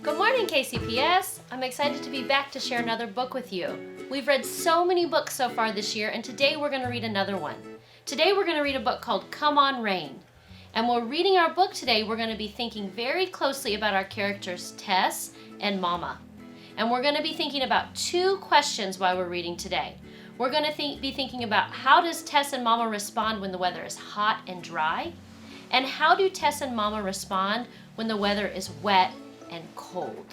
Good morning, KCPS! I'm excited to be back to share another book with you. We've read so many books so far this year, and today we're going to read another one. Today we're going to read a book called Come On, Rain. And while reading our book today, we're going to be thinking very closely about our characters Tess and Mama. And we're going to be thinking about two questions while we're reading today. We're going to be thinking about how does Tess and Mama respond when the weather is hot and dry? And how do Tess and Mama respond when the weather is wet and cold?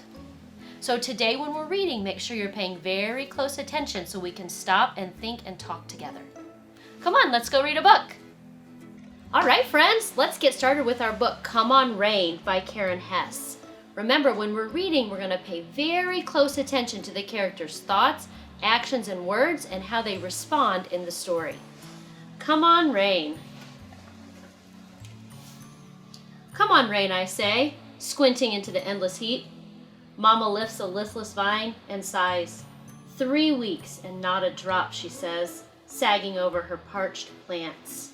So today when we're reading, make sure you're paying very close attention so we can stop and think and talk together. Come on, let's go read a book. All right, friends, let's get started with our book, Come On, Rain by Karen Hess. Remember, when we're reading, we're going to pay very close attention to the characters' thoughts, actions, and words, and how they respond in the story. Come on, rain. Come on, rain, I say, squinting into the endless heat. Mama lifts a listless vine and sighs. 3 weeks and not a drop, she says, sagging over her parched plants.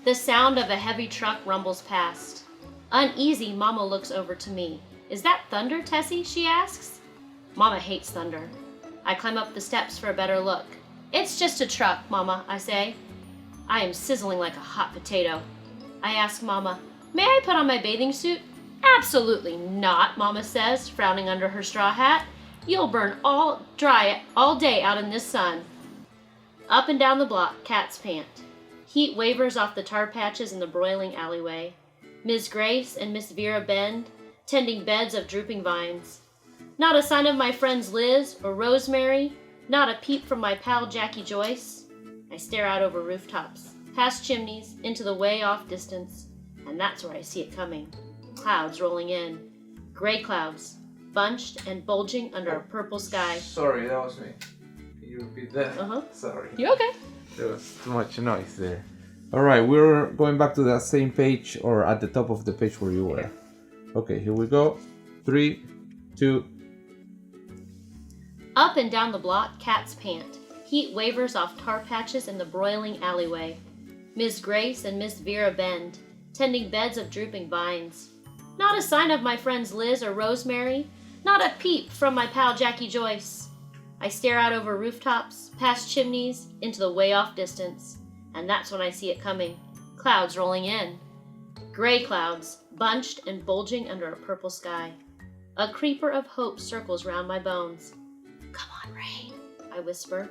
The sound of a heavy truck rumbles past. Uneasy, Mama looks over to me. Is that thunder, Tessie? She asks. Mama hates thunder. I climb up the steps for a better look. It's just a truck, Mama, I say. I am sizzling like a hot potato. I ask Mama, may I put on my bathing suit? Absolutely not, Mama says, frowning under her straw hat. You'll burn dry all day out in this sun. Up and down the block, cats pant. Heat wavers off the tar patches in the broiling alleyway. Ms. Grace and Miss Vera bend, tending beds of drooping vines. Not a sign of my friends Liz or Rosemary, not a peep from my pal Jackie Joyce. I stare out over rooftops, past chimneys, into the way off distance, and that's where I see it coming. Clouds rolling in, gray clouds, bunched and bulging under a purple sky. Sorry, that was me. Can you repeat that? Sorry. You okay? There was too much noise there. Alright, we're going back to that same page, or at the top of the page where you were. Okay, here we go. 3, 2. Up and down the block, cats pant. Heat wavers off tar patches in the broiling alleyway. Miss Grace and Miss Vera bend, tending beds of drooping vines. Not a sign of my friends Liz or Rosemary, not a peep from my pal Jackie Joyce. I stare out over rooftops, past chimneys, into the way off distance, and that's when I see it coming. Clouds rolling in. Gray clouds, bunched and bulging under a purple sky. A creeper of hope circles round my bones. Come on, rain, I whisper.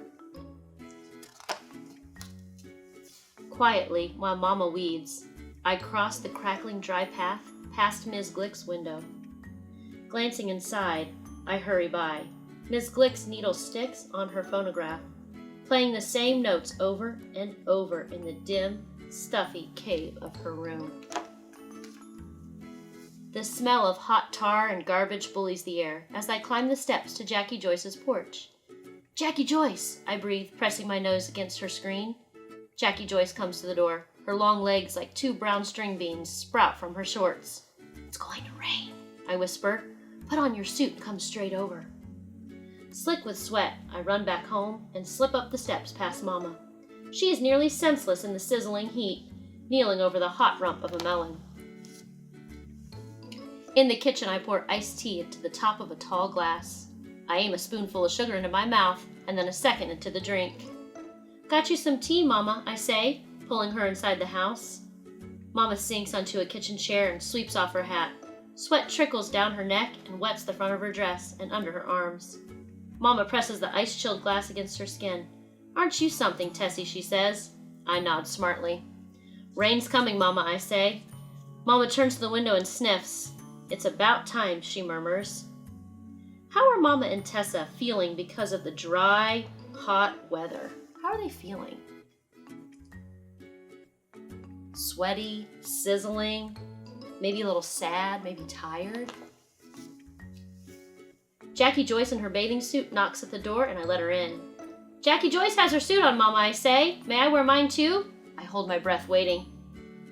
Quietly, while Mama weeds, I cross the crackling dry path past Ms. Glick's window. Glancing inside, I hurry by. Ms. Glick's needle sticks on her phonograph, playing the same notes over and over in the dim, stuffy cave of her room. The smell of hot tar and garbage bullies the air as I climb the steps to Jackie Joyce's porch. Jackie Joyce, I breathe, pressing my nose against her screen. Jackie Joyce comes to the door. Her long legs, like 2 brown string beans, sprout from her shorts. It's going to rain, I whisper. Put on your suit and come straight over. Slick with sweat, I run back home and slip up the steps past Mama. She is nearly senseless in the sizzling heat, kneeling over the hot rump of a melon. In the kitchen, I pour iced tea into the top of a tall glass. I aim a spoonful of sugar into my mouth and then a second into the drink. Got you some tea, Mama, I say, pulling her inside the house. Mama sinks onto a kitchen chair and sweeps off her hat. Sweat trickles down her neck and wets the front of her dress and under her arms. Mama presses the ice-chilled glass against her skin. Aren't you something, Tessie, she says. I nod smartly. Rain's coming, Mama, I say. Mama turns to the window and sniffs. It's about time, she murmurs. How are Mama and Tessa feeling because of the dry, hot weather? How are they feeling? Sweaty, sizzling, maybe a little sad, maybe tired. Jackie Joyce in her bathing suit knocks at the door and I let her in. Jackie Joyce has her suit on, Mama, I say. May I wear mine too? I hold my breath waiting.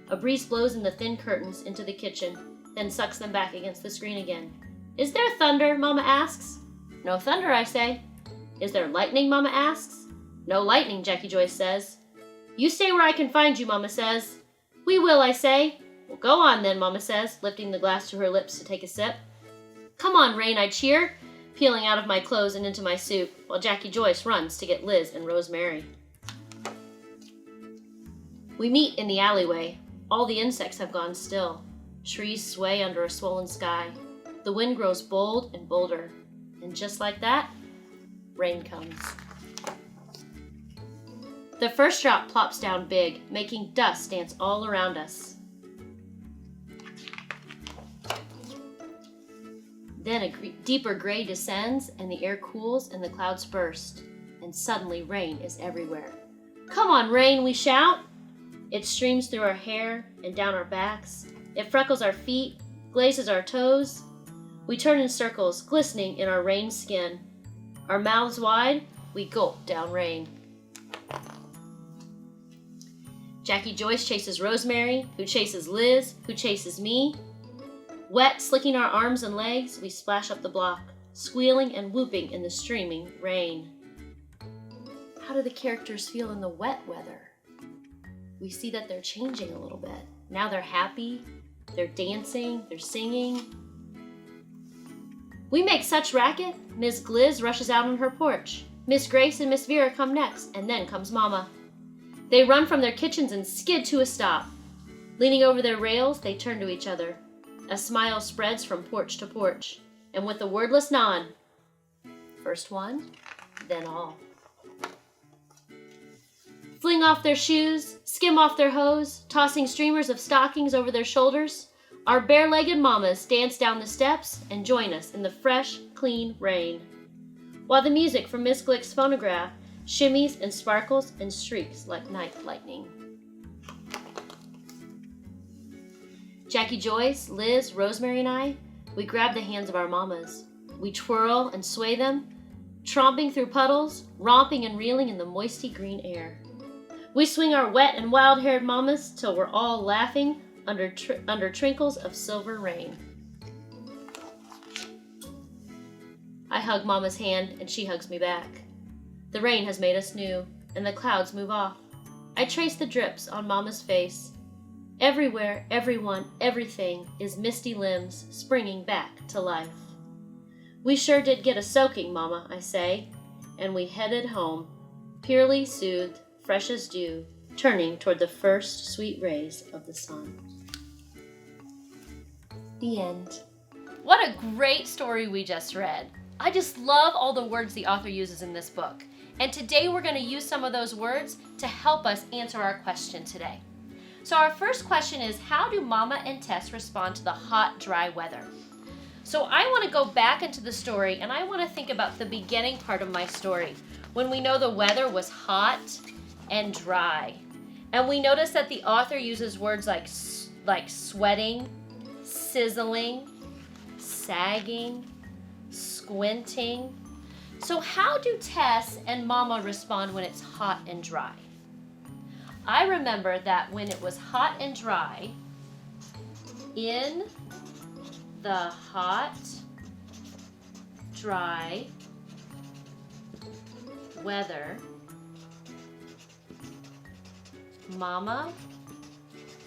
A breeze blows in the thin curtains into the kitchen, then sucks them back against the screen again. Is there thunder? Mama asks. No thunder, I say. Is there lightning? Mama asks. No lightning, Jackie Joyce says. You stay where I can find you, Mama says. We will, I say. Well, go on then, Mama says, lifting the glass to her lips to take a sip. Come on, Rain, I cheer, peeling out of my clothes and into my soup, while Jackie Joyce runs to get Liz and Rosemary. We meet in the alleyway. All the insects have gone still. Trees sway under a swollen sky. The wind grows bold and bolder. And just like that, rain comes. The first drop plops down big, making dust dance all around us. Then a deeper gray descends, and the air cools and the clouds burst. And suddenly rain is everywhere. Come on, rain, we shout. It streams through our hair and down our backs. It freckles our feet, glazes our toes. We turn in circles, glistening in our rain skin. Our mouths wide, we gulp down rain. Jackie Joyce chases Rosemary, who chases Liz, who chases me. Wet, slicking our arms and legs, we splash up the block, squealing and whooping in the streaming rain. How do the characters feel in the wet weather? We see that they're changing a little bit. Now they're happy, they're dancing, they're singing. We make such racket, Miss Gliz rushes out on her porch. Miss Grace and Miss Vera come next, and then comes Mama. They run from their kitchens and skid to a stop. Leaning over their rails, they turn to each other. A smile spreads from porch to porch, and with a wordless nod, first one, then all. Fling off their shoes, skim off their hose, tossing streamers of stockings over their shoulders, our bare-legged mamas dance down the steps and join us in the fresh, clean rain, while the music from Miss Glick's phonograph shimmies and sparkles and streaks like night lightning. Jackie Joyce, Liz, Rosemary, and I, we grab the hands of our mamas. We twirl and sway them, tromping through puddles, romping and reeling in the moisty green air. We swing our wet and wild-haired mamas till we're all laughing under trinkles of silver rain. I hug Mama's hand and she hugs me back. The rain has made us new, and the clouds move off. I trace the drips on Mama's face. Everywhere, everyone, everything is misty limbs springing back to life. We sure did get a soaking, Mama, I say, and we headed home, purely soothed, fresh as dew, turning toward the first sweet rays of the sun. The end. What a great story we just read. I just love all the words the author uses in this book. And today we're going to use some of those words to help us answer our question today. So our first question is, how do Mama and Tess respond to the hot, dry weather? So I want to go back into the story and I want to think about the beginning part of my story, when we know the weather was hot and dry. And we notice that the author uses words like sweating, sizzling, sagging, squinting. So how do Tess and Mama respond when it's hot and dry? I remember that when it was hot and dry, in the hot, dry weather, Mama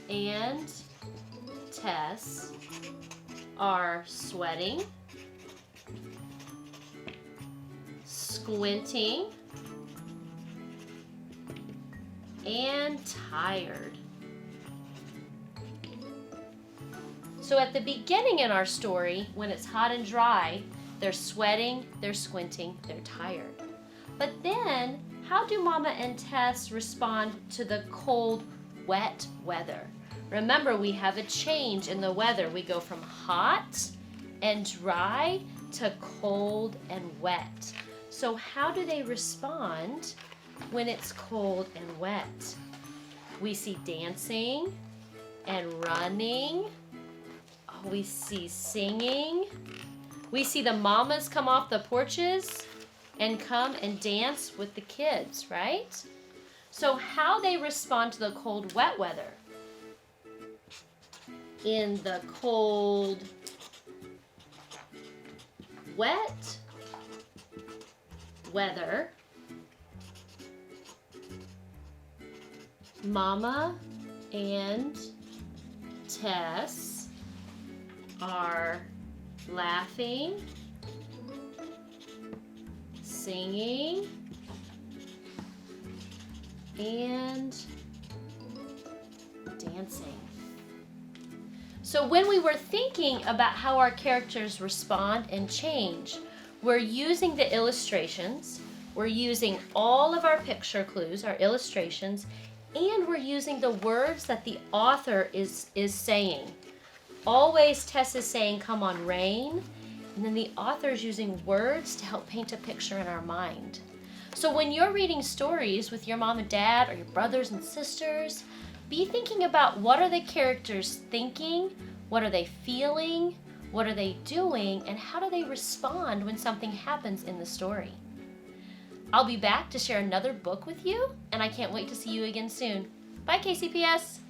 and Tess are sweating, squinting, and tired. So at the beginning in our story, when it's hot and dry, they're sweating, they're squinting, they're tired. But then, how do Mama and Tess respond to the cold, wet weather? Remember, we have a change in the weather. We go from hot and dry to cold and wet. So how do they respond when it's cold and wet? We see dancing and running. Oh, we see singing. We see the mamas come off the porches and come and dance with the kids, right? So how they respond to the cold, wet weather? In the cold, wet weather, Mama and Tess are laughing, singing, and dancing. So when we were thinking about how our characters respond and change, we're using the illustrations, we're using all of our picture clues, our illustrations, and we're using the words that the author is saying. Always Tess is saying, "Come on, rain," and then the author is using words to help paint a picture in our mind. So when you're reading stories with your mom and dad or your brothers and sisters, be thinking about what are the characters thinking, what are they feeling, what are they doing, and how do they respond when something happens in the story. I'll be back to share another book with you, and I can't wait to see you again soon. Bye, KCPS!